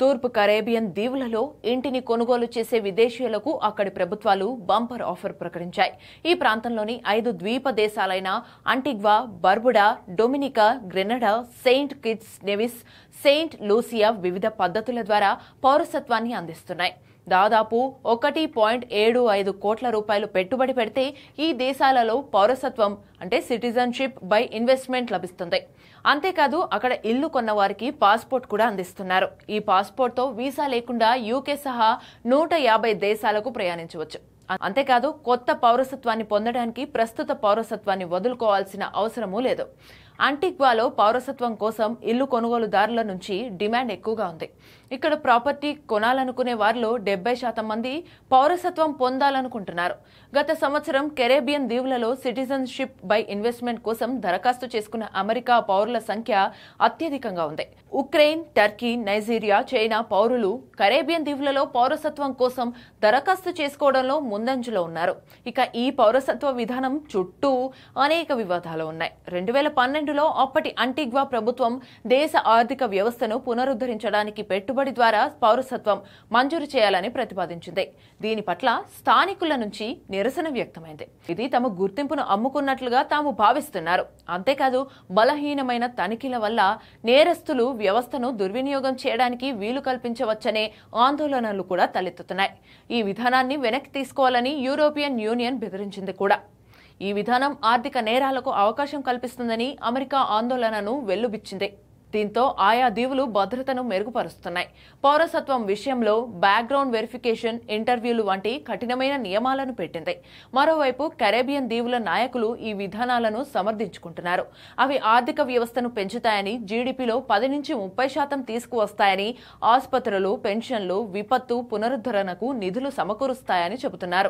తూర్పు కరేబియన్ దీవులలో ఇంటిని కొనుగోలు చేసే విదేశీయులకు అక్కడి ప్రభుత్వాలు బంపర్ ఆఫర్ ప్రకటించాయి. ఈ ప్రాంతంలోని 5 ద్వీప దేశాలైన Antigua, Barbuda, Dominica, Grenada, Saint Kitts Nevis, Saint Lucia వివిధ పద్ధతుల ద్వారా పౌరసత్వాన్ని అందిస్తున్నాయి. దాదాపు 1.75 కోట్ల రూపాయలు పెట్టుబడి పెడితే ఈ దేశాలలో పౌరసత్వం అంటే సిటిజన్షిప్ బై ఇన్వెస్ట్మెంట్ లభిస్తుంది. అంతేకాదు అక్కడ ఇల్లు కొన్న వారికి పాస్పోర్ట్ కూడా అందిస్తున్నారు. ఈ పాస్పోర్ట్తో వీసా లేకుండా యూకే సహా 150 దేశాలకు ప్రయాణించవచ్చు. అంతేకాదు కొత్త పౌరసత్వాన్ని పొందడానికి ప్రస్తుత పౌరసత్వాన్ని వదులుకోవాల్సిన అవసరమూ లేదు. అంటిగ్వాలో పౌరసత్వం కోసం ఇల్లు కొనుగోలుదారుల నుంచి డిమాండ్ ఎక్కువగా ఉంది. ఇక్కడ ప్రాపర్టీ కొనాలనుకునే వారిలో 70% మంది పౌరసత్వం పొందాలనుకుంటున్నారు. గత సంవత్సరం కెరేబియన్ దీవులలో సిటిజన్షిప్ బై ఇన్వెస్ట్మెంట్ కోసం దరఖాస్తు చేసుకున్న అమెరికా పౌరుల సంఖ్య అత్యధికంగా ఉంది. ఉక్రెయిన్, టర్కీ, నైజీరియా, చైనా పౌరులు కరేబియన్ దీవులలో పౌరసత్వం కోసం దరఖాస్తు చేసుకోవడంలో ముందంజలో ఉన్నారు. ఇక ఈ పౌరసత్వ విధానం చుట్టూ అనేక వివాదాలు ఉన్నాయి. 2012లో అప్పటి అంటిగ్వా ప్రభుత్వం దేశ ఆర్థిక వ్యవస్థను పునరుద్ధరించడానికి పెట్టుబడి ద్వారా పౌరసత్వం మంజూరు చేయాలని ప్రతిపాదించింది. దీని పట్ల స్థానికుల నుంచి నిరసన వ్యక్తమైంది. ఇది తమ గుర్తింపును అమ్ముకున్నట్లుగా తాము భావిస్తున్నారు. అంతేకాదు బలహీనమైన తనిఖీల వల్ల నేరస్తులు వ్యవస్థను దుర్వినియోగం చేయడానికి వీలు కల్పించవచ్చనే ఆందోళనలు కూడా తలెత్తుతున్నాయి. ఈ విధానాన్ని వెనక్కి తీసుకోవాలని యూరోపియన్ యూనియన్ బెదిరించింది కూడా. ఈ విధానం ఆర్థిక నేరాలకు అవకాశం కల్పిస్తుందని అమెరికా ఆందోళనను వెల్లుబిచ్చింది. దీంతో ఆయా దీవులు భద్రతను మెరుగుపరుస్తున్నాయి. పౌరసత్వం విషయంలో బ్యాక్గ్రౌండ్ వెరిఫికేషన్, ఇంటర్వ్యూలు వంటి కఠినమైన నియమాలను పెట్టింది. మరోవైపు కరేబియన్ దీవుల నాయకులు ఈ విధానాలను సమర్థించుకుంటున్నారు. అవి ఆర్థిక వ్యవస్థను పెంచుతాయని, జీడీపీలో 10 నుంచి 30% తీసుకువస్తాయని, ఆసుపత్రులు, పెన్షన్లు, విపత్తు పునరుద్ధరణకు నిధులు సమకూరుస్తాయని చెబుతున్నారు.